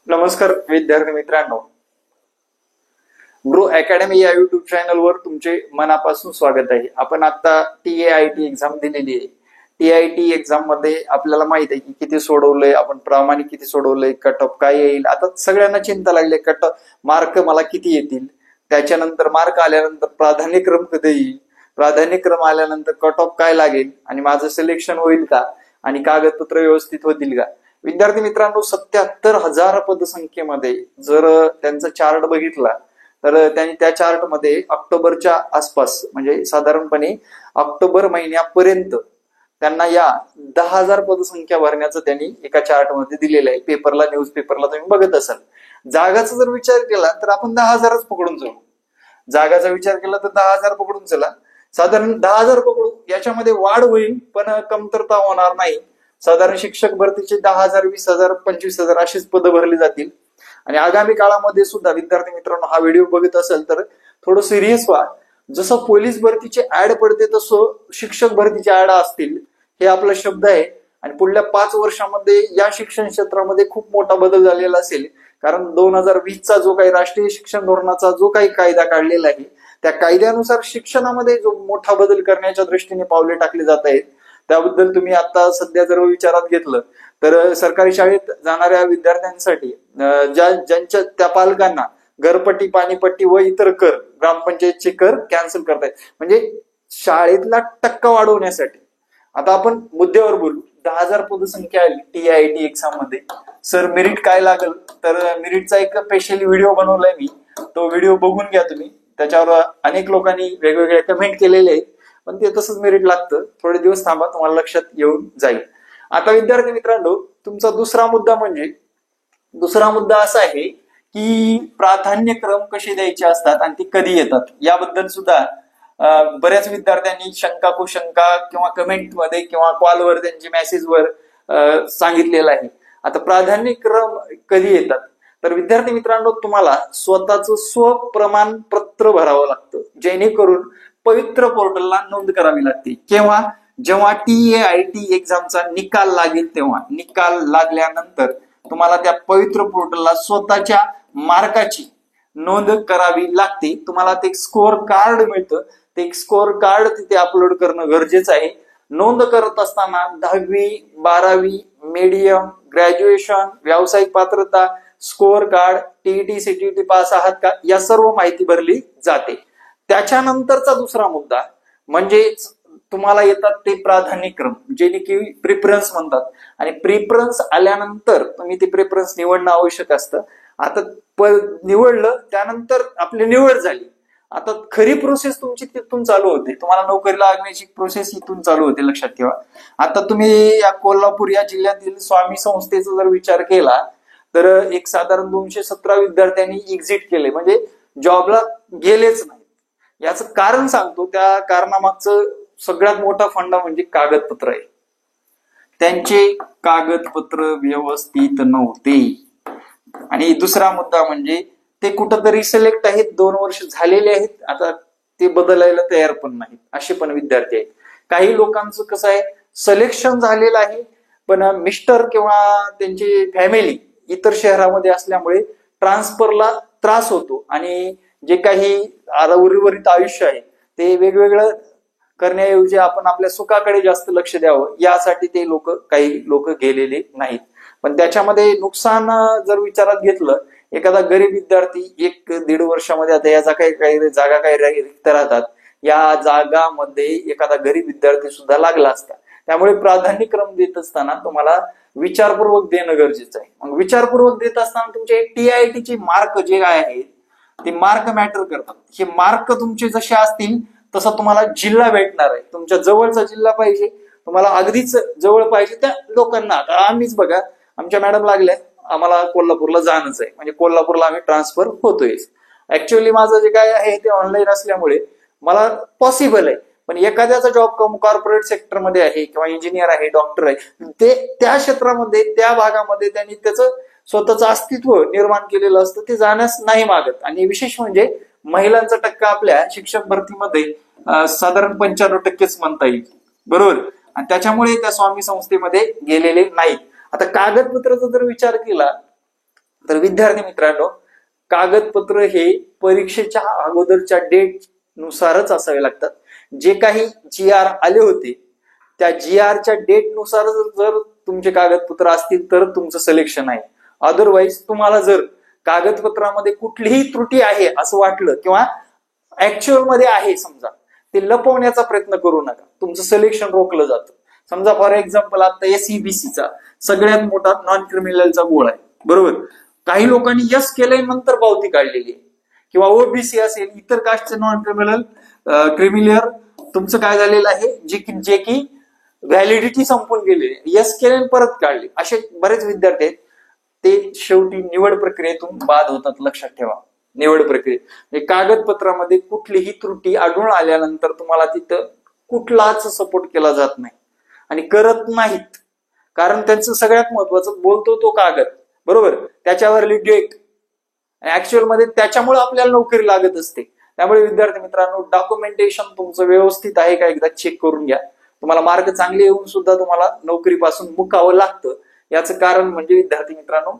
नमस्कार विद्यार्थी मित्रांनो, ग्रो अकॅडमी या युट्यूब चॅनलवर तुमचे मनापासून स्वागत आहे। आपण आता TAIT एक्झाम दिलेली आहे। TAIT एक्झाम मध्ये आपल्याला माहित आहे की किती सोडवलंय आपण, प्रामाणिक किती सोडवलंय, कट ऑफ काय येईल। आता सगळ्यांना चिंता लागली कट ऑफ मार्क मला किती येतील, त्याच्यानंतर मार्क आल्यानंतर प्राधान्यक्रम कधी येईल, प्राधान्यक्रम आल्यानंतर कट ऑफ काय लागेल आणि माझं सिलेक्शन होईल का आणि कागदपत्र व्यवस्थित होतील का। विद्यार्थी मित्रांनो, 77,000 पदसंख्येमध्ये जर त्यांचा चार्ट बघितला तर त्यांनी त्या चार्ट मध्ये ऑक्टोबरच्या आसपास म्हणजे साधारणपणे ऑक्टोबर महिन्यापर्यंत त्यांना या 10,000 पदसंख्या भरण्याचं त्यांनी एका चार्ट मध्ये दिलेलं आहे। पेपरला, न्यूज पेपरला तुम्ही बघत असाल। जागाचा जर विचार केला तर आपण 10,000च पकडून जाऊ। जागाचा विचार केला तर 10,000 पकडून चला, साधारण 10,000 पकडू, याच्यामध्ये वाढ होईल पण कमतरता होणार नाही। साधारण शिक्षक भरतीचे 10,000, 20,000, 25,000 अशीच पदं भरली जातील। आणि आगामी काळामध्ये सुद्धा विद्यार्थी मित्रांनो, हा व्हिडिओ बघत असेल तर थोडं सिरियस व्हा। जसं पोलीस भरतीचे ऍड पडते तसं शिक्षक भरतीचे ऍड असतील, हे आपला शब्द आहे। आणि पुढल्या 5 वर्षामध्ये या शिक्षण क्षेत्रामध्ये खूप मोठा बदल झालेला असेल, कारण 2020चा जो काही राष्ट्रीय शिक्षण धोरणाचा जो काही कायदा काढलेला आहे, त्या कायद्यानुसार शिक्षणामध्ये जो मोठा बदल करण्याच्या दृष्टीने पावले टाकले जात आहेत। त्याबद्दल तुम्ही आता सध्या जर विचारात घेतलं तर सरकारी शाळेत जाणाऱ्या विद्यार्थ्यांसाठी ज्यांच्या त्या पालकांना घरपट्टी, पाणीपट्टी व इतर कर, ग्रामपंचायतचे कर कॅन्सल करतायत, म्हणजे शाळेतला टक्का वाढवण्यासाठी। आता आपण मुद्द्यावर बोलू। 10,000 पदसंख्या आली TAIT एक्झाम मध्ये, सर मेरिट काय लागल, तर मेरिटचा एक स्पेशली व्हिडिओ बनवलाय मी, तो व्हिडिओ बघून घ्या तुम्ही। त्याच्यावर अनेक लोकांनी वेगवेगळे कमेंट केलेले आहेत, पण ते तसंच मेरिट लागतं। थोडे दिवस थांबा, तुम्हाला लक्षात येऊन जाईल। आता विद्यार्थी मित्रांनो, तुमचा दुसरा मुद्दा असा आहे की प्राधान्यक्रम कसे द्यायचे असतात आणि ते कधी येतात, याबद्दल सुद्धा बऱ्याच विद्यार्थ्यांनी शंका, कुशंका किंवा कमेंटमध्ये किंवा कॉलवर, त्यांच्या मेसेजवर सांगितलेलं आहे। आता प्राधान्यक्रम कधी येतात, तर विद्यार्थी मित्रांनो, तुम्हाला स्वतःचं स्वप्रमाणपत्र भरावं लागतं, जेणेकरून पवित्र पोर्टलला नोंद करावी लागते। जेव्हा TAIT एक्झामचा निकाल लागेल, तेव्हा निकाल लागल्यानंतर तुम्हाला त्या पवित्र पोर्टलला स्वतःच्या मार्काची नोंद करावी लागते। तुम्हाला ते स्कोअर कार्ड मिळतं, ते स्कोअर कार्ड तिथे अपलोड करणं गरजेचं आहे। नोंद करत असताना 10वी, 12वी, मीडियम, ग्रॅज्युएशन, व्यावसायिक पात्रता, score card, TET, CTET pass आहात का, या सर्व माहिती भरली जाते। त्याच्यानंतरचा दुसरा मुद्दा म्हणजे तुम्हाला येतात ते प्राधान्यक्रम, जे की प्रिफरन्स म्हणतात। आणि प्रिफरन्स आल्यानंतर तुम्ही ते प्रिफरन्स निवडणं आवश्यक असतं। आता निवडलं, त्यानंतर आपली निवड झाली, आता खरी प्रोसेस तुमची तिथून चालू होते, तुम्हाला नोकरीला लागण्याची प्रोसेस इथून चालू होते, लक्षात ठेवा। आता तुम्ही या कोल्हापूर या जिल्ह्यातील स्वामी संस्थेचा जर विचार केला तर एक साधारण 217 विद्यार्थ्यांनी एक्झिट केले, म्हणजे जॉबला गेलेच नाही। याचं कारण सांगतो, त्या कारणामागचं सगळ्यात मोठा फंडा म्हणजे कागदपत्र आहे। त्यांचे कागदपत्र व्यवस्थित नव्हते। आणि दुसरा मुद्दा म्हणजे ते कुठंतरी सिलेक्ट आहेत, 2 वर्ष झालेले आहेत, आता ते बदलायला तयार पण नाहीत, असे पण विद्यार्थी आहेत। काही लोकांचं कसं आहे, सिलेक्शन झालेलं आहे पण मिस्टर किंवा त्यांची फॅमिली इतर शहरामध्ये असल्यामुळे ट्रान्सफरला त्रास होतो आणि जे काही उर्वरित आयुष्य आहे ते वेगवेगळं करण्याऐवजी आपण आपल्या सुखाकडे जास्त लक्ष द्यावं, यासाठी ते काही लोक गेलेले नाहीत। पण त्याच्यामध्ये नुकसान जर विचारात घेतलं, एखादा गरीब विद्यार्थी 1-1.5 वर्षामध्ये, आता या काही जागा काही रिक्त राहतात, या जागामध्ये एखादा गरीब विद्यार्थी सुद्धा लागला असता। त्यामुळे प्राधान्यक्रम देत असताना तुम्हाला विचारपूर्वक देणं गरजेचं आहे। मग विचारपूर्वक देत असताना तुमचे TAITचे मार्क जे आहेत ते मार्क मॅटर करतात। हे मार्क तुमचे जसे असतील तसं तुम्हाला जिल्हा भेटणार आहे। तुमच्या जवळचा जिल्हा पाहिजे, तुम्हाला अगदीच जवळ पाहिजे त्या लोकांना। आता आम्हीच बघा, आमच्या मॅडम लागल्या, आम्हाला कोल्हापूरला जाणंच आहे, म्हणजे कोल्हापूरला आम्ही ट्रान्सफर होतोय। ऍक्च्युअली माझं जे काय आहे ते ऑनलाईन असल्यामुळे मला पॉसिबल आहे, पण एखाद्याचा जॉब कॉर्पोरेट सेक्टरमध्ये आहे किंवा इंजिनियर आहे, डॉक्टर आहे, ते त्या क्षेत्रामध्ये, त्या भागामध्ये त्यांनी त्याचं स्वतःचं अस्तित्व निर्माण केलेलं असतं, ते जाण्यास नाही मागत। आणि विशेष म्हणजे महिलांचा टक्का आपल्या शिक्षक भरतीमध्ये साधारण 95% म्हणता येईल, बरोबर। आणि त्याच्यामुळे त्या स्वामी संस्थेमध्ये गेलेले नाहीत। आता कागदपत्राचा जर विचार केला तर विद्यार्थी मित्रांनो, कागदपत्र हे परीक्षेच्या अगोदरच्या डेट नुसारच असावे लागतात. जे काही GR आले होते त्या GRच्या डेट नुसार जर तुमचे कागदपत्र असतील तर तुमचं सिलेक्शन आहे. अदरवाईज तुम्हाला जर कागदपत्रामध्ये कुठलीही त्रुटी आहे असं वाटलं किंवा ऍक्च्युअल मध्ये आहे समजा, ते लपवण्याचा प्रयत्न करू नका, तुमचं सिलेक्शन रोखलं जातं. समजा फॉर एक्झाम्पल आता SEBCचा सगळ्यात मोठा नॉन क्रिमिनलचा गोळ आहे, बरोबर. काही लोकांनी यस केलंय नंतर पावती काढलेली आहे, किंवा OBC असेल, इतर कास्टचे नॉन क्रिमिनल तुमचं काय झालेलं आहे, जे की व्हॅलिडिटी संपून गेलेली, यस केले परत काढले, असे बरेच विद्यार्थी आहेत. ते शेवटी निवड प्रक्रियेतून बाद होतात. लक्षात ठेवा, निवड प्रक्रियेत कागदपत्रामध्ये कुठलीही त्रुटी आढळून आल्यानंतर तुम्हाला तिथं कुठलाच सपोर्ट केला जात नाही आणि करत नाहीत. कारण त्यांचं सगळ्यात महत्वाचं बोलतो तो कागद, बरोबर, त्याच्यावरली डेट ऍक्च्युअल मध्ये त्याच्यामुळे आपल्याला नोकरी लागत असते. त्यामुळे विद्यार्थी मित्रांनो, डॉक्युमेंटेशन तुमचं व्यवस्थित आहे का एकदा चेक करून घ्या. तुम्हाला मार्क चांगले येऊन सुद्धा तुम्हाला नोकरीपासून मुकावं लागतं. याचं कारण म्हणजे विद्यार्थी मित्रांनो,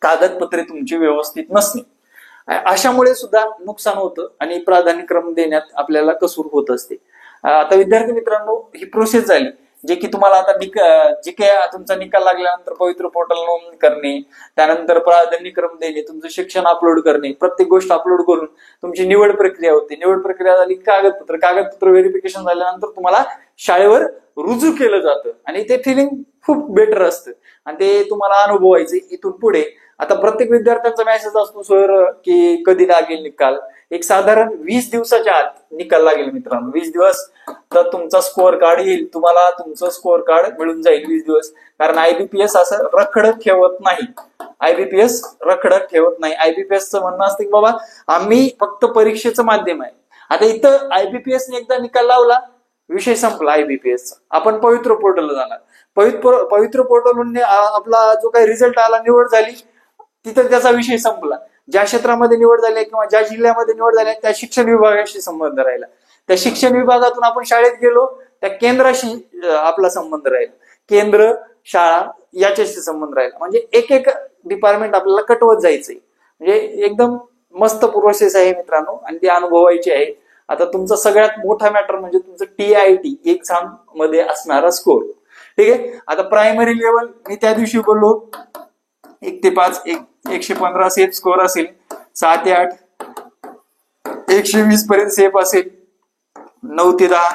कागदपत्रे तुमची व्यवस्थित नसणे. अशामुळे सुद्धा नुकसान होतं आणि प्राधान्यक्रम देण्यात आपल्याला कसूर होत असते. आता विद्यार्थी मित्रांनो, ही प्रोसेस झाली जे की तुम्हाला आता जे काही तुमचा निकाल लागल्यानंतर पवित्र पोर्टल नोंद करणे, त्यानंतर प्राधान्यक्रम देणे, तुमचं शिक्षण अपलोड करणे, प्रत्येक गोष्ट अपलोड करून तुमची निवड प्रक्रिया होते. निवड प्रक्रिया झाली, कागदपत्र व्हेरिफिकेशन झाल्यानंतर तुम्हाला शाळेवर रुजू केलं जातं आणि ते फिलिंग खूप बेटर असतं आणि ते तुम्हाला अनुभवायचं इथून पुढे. आता प्रत्येक विद्यार्थ्यांचा मेसेज असतो सर की कधी लागेल निकाल. एक साधारण 20 दिवसाच्या आत निकाल लागेल मित्रांनो. 20 दिवस तर तुमचा स्कोअर कार्ड येईल, तुम्हाला तुमचं स्कोअर कार्ड मिळून जाईल 20 दिवस. कारण IBPS असं रखडत ठेवत नाही. IBPS रखडत ठेवत नाही. IBPSचं म्हणणं असतं की बाबा आम्ही फक्त परीक्षेचं माध्यम आहे. आता इथं IBPSने एकदा निकाल लावला, विषय संपला IBPSचा. आपण पवित्र पोर्टलला जाणार. पवित्र पोर्टलहून आपला जो काही रिझल्ट आला, निवड झाली, तिथं त्याचा विषय संपला. ज्या क्षेत्रामध्ये निवड झाली किंवा ज्या जिल्ह्यामध्ये निवड झाली त्या शिक्षण विभागाशी संबंध राहिला. त्या शिक्षण विभागातून आपण शाळेत गेलो, त्या केंद्राशी आपला संबंध राहिला. केंद्र, शाळा याच्याशी संबंध राहिला. म्हणजे एक डिपार्टमेंट आपल्याला कटवत जायचंय. म्हणजे एकदम मस्त प्रोसेस आहे मित्रांनो आणि ती अनुभवायची आहे. आता तुमचा सगळ्यात मोठा मॅटर म्हणजे तुमचं TIT एक्झाम मध्ये असणारा स्कोर. ठीक आहे. आता प्रायमरी लेवल मी त्या दिवशी बोललो 1 ते 5 115 सेफ स्कोअर असेल, 6 ते 8 120 पर्यंत सेफ असेल, 9 ते 10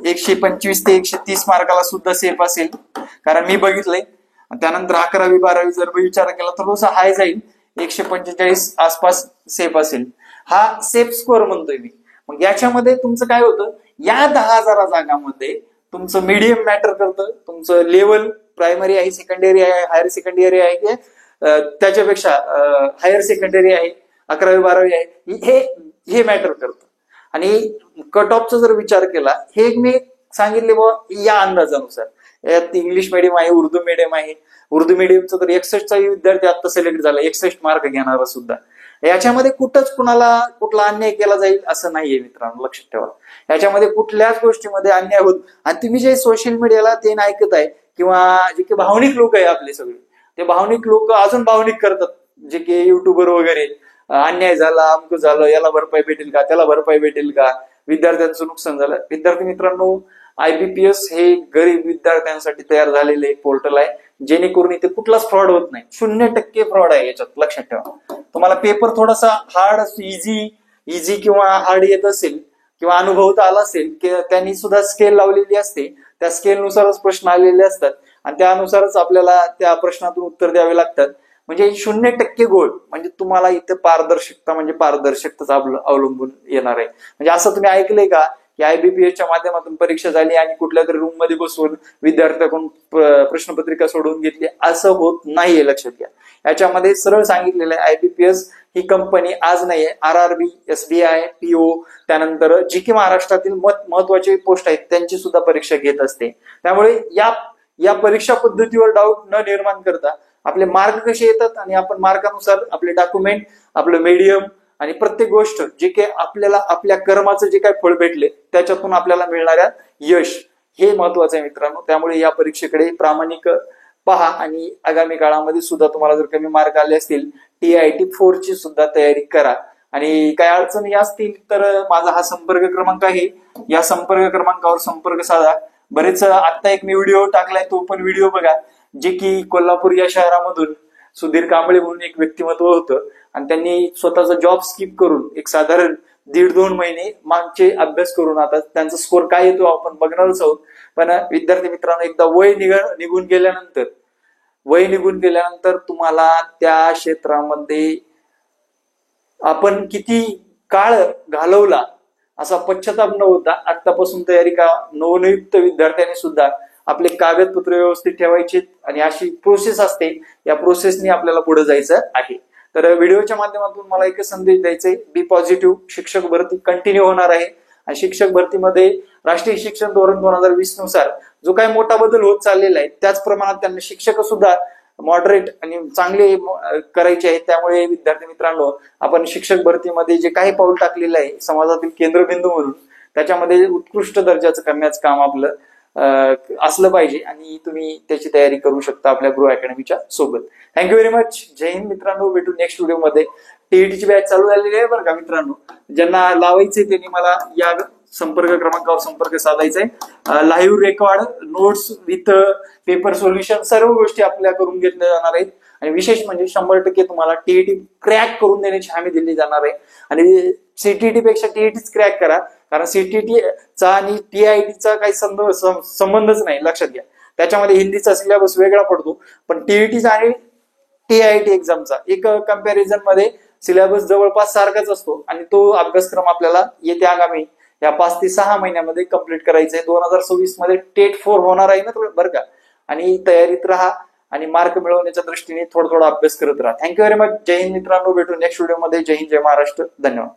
125 ते 130 मार्काला सुद्धा सेफ असेल. कारण मी बघितलंय. त्यानंतर 11वी 12वी जर विचार केला तर थोडासा हाय जाईल, 145 आसपास सेफ असेल. हा सेफ स्कोअर म्हणतोय मी. मग याच्यामध्ये तुमचं काय होतं, या 10,000 जागांमध्ये तुमचं मीडियम मॅटर करतं, तुमचं लेवल प्रायमरी आहे, सेकंडरी आहे, हायर सेकंडरी आहे की त्याच्यापेक्षा हायर सेकंडरी आहे, 11वी 12वी आहे, हे मॅटर करतं. आणि कट ऑफचा जर विचार केला, हे मी सांगितले बाबा या अंदाजानुसार. यात इंग्लिश मिडियम आहे, उर्दू मिडियम आहे. उर्दू मिडियमचा तर 61चा विद्यार्थी आता सिलेक्ट झाला, 61 मार्क घेणारा सुद्धा. याच्यामध्ये कुठंच कुठला अन्याय केला जाईल असं नाहीये मित्रांनो, लक्षात ठेवा. याच्यामध्ये कुठल्याच गोष्टीमध्ये अन्याय होत. आणि तुम्ही जे सोशल मीडियाला ते ऐकत आहे किंवा जे काही भावनिक लोक आहे आपले सगळे, ते भावनिक लोक अजून भावनिक करतात. जे की युट्यूबर वगैरे, अन्याय झाला, अमकं झालं, याला भरपाई भेटेल का, त्याला भरपाई भेटेल का, विद्यार्थ्यांचं नुकसान झालं. विद्यार्थी मित्रांनो, IBPS हे गरीब विद्यार्थ्यांसाठी तयार झालेलं एक पोर्टल आहे, जेणेकरून इथे कुठलाच फ्रॉड होत नाही. 0% फ्रॉड आहे याच्यात, लक्षात ठेवा. तुम्हाला पेपर थोडासा हार्ड, इझी किंवा हार्ड येत असेल किंवा अनुभवता आला असेल की त्यांनी सुद्धा स्केल लावलेली असते, त्या स्केलनुसारच प्रश्न आलेले असतात आणि त्यानुसारच आपल्याला त्या प्रश्नातून उत्तर द्यावे लागतात. म्हणजे 0% गोल. म्हणजे तुम्हाला इथे पारदर्शकता म्हणजे पारदर्शकताच अवलंबून येणार आहे. म्हणजे असं तुम्ही ऐकलंय का की IBPSच्या माध्यमातून परीक्षा झाली आणि कुठल्या तरी रूम मध्ये बसून विद्यार्थ्याकडून प्रश्नपत्रिका सोडवून घेतली, असं होत नाहीये, लक्षात घ्या. याच्यामध्ये सरळ सांगितलेलं आहे, IBPS ही कंपनी आज नाहीये. RRB, SBI, PO, त्यानंतर जी की महाराष्ट्रातील महत्वाचे पोस्ट आहेत त्यांची सुद्धा परीक्षा घेत असते. त्यामुळे या परीक्षा पद्धतीवर डाऊट न निर्माण करता आपले मार्क कसे येतात आणि आपण मार्कानुसार आपले डॉक्युमेंट, आपलं मीडियम आणि प्रत्येक गोष्ट जे काही आपल्याला आपल्या कर्माचं जे काही फळ भेटले त्याच्यातून आपल्याला मिळणाऱ्या यश, हे महत्वाचं आहे मित्रांनो. त्यामुळे या परीक्षेकडे पहा आणि आगामी काळामध्ये सुद्धा तुम्हाला जर कमी मार्क आले असतील TIT 4 ची सुद्धा तयारी करा. आणि काही अडचणी असतील तर माझा हा संपर्क क्रमांक आहे, या संपर्क क्रमांकावर संपर्क साधा. बरेच आता एक मी व्हिडिओ टाकलाय, तो पण व्हिडिओ बघा, जे की कोल्हापूर या शहरामधून सुधीर कांबळे म्हणून एक व्यक्तिमत्व होतं आणि त्यांनी स्वतःचा जॉब स्किप करून एक साधारण 1.5-2 महिने मागचे अभ्यास करून आता त्यांचा स्कोर काय येतो आपण बघणारच आहोत. पण विद्यार्थी मित्रांनो, एकदा वय निघून गेल्यानंतर तुम्हाला त्या क्षेत्रामध्ये आपण किती काळ घालवला असा पश्चाताप न होता आतापासून तयारी का. नवनियुक्त विद्यार्थ्यांनी सुद्धा आपले कागदपत्र व्यवस्थित ठेवायचे आणि अशी प्रोसेस असते, या प्रोसेसने आपल्याला पुढे जायचं आहे. तर व्हिडिओच्या माध्यमातून मला एक संदेश द्यायचा आहे, बी पॉझिटिव्ह. शिक्षक भरती कंटिन्यू होणार आहे आणि शिक्षक भरतीमध्ये राष्ट्रीय शिक्षण धोरण 2020 नुसार जो काही मोठा बदल होत चाललेला आहे, त्याच प्रमाणात त्यांना शिक्षक सुद्धा मॉडरेट आणि चांगले करायचे आहेत. त्यामुळे विद्यार्थी मित्रांनो, आपण शिक्षक भरतीमध्ये जे काही पाऊल टाकलेलं आहे समाजातील केंद्रबिंदू म्हणून, त्याच्यामध्ये उत्कृष्ट दर्जाचं करण्याचं काम आपलं असलं पाहिजे आणि तुम्ही त्याची तयारी करू शकता आपल्या ग्रो अकॅडमीच्या सोबत. Thank you very much. जय हिंद मित्रांनो, भेटू नेक्स्ट व्हिडिओमध्ये. TETची बॅच चालू झालेली आहे बरं का मित्रांनो. ज्यांना लावायचे त्यांनी मला या संपर्क क्रमांकावर संपर्क साधायचा आहे. Live record, notes with paper solution, सर्व गोष्टी आपल्या करून घेतल्या जाणार आहेत आणि विशेष म्हणजे 100% तुम्हाला TET क्रॅक करून देण्याची हमी दिली जाणार आहे. आणि CTET पेक्षा TETच क्रॅक करा, कारण CTET चा आणि TIT चा काही संबंधच नाही, लक्षात घ्या. त्याच्यामध्ये हिंदीचा सिलेबस वेगळा पडतो, पण TET आणि TIT एक्झामचा एक कंपॅरिझन मध्ये सिलेबस जवळपास सारखाच असतो आणि तो अभ्यासक्रम आपल्याला येत्या आगामी या 5 ते 6 महिन्यामध्ये कंप्लीट करायचा आहे. 2026 मध्ये TET 4 होणार आहे ना बरं का. आणि तयारीत राहा आणि मार्क मिळवण्याच्या दृष्टीने थोडा अभ्यास करत राहा. Thank you very much. जय हिंद मित्रांनो, भेटू नेक्स्ट व्हिडिओमध्ये. जय हिंद, जय महाराष्ट्र. धन्यवाद.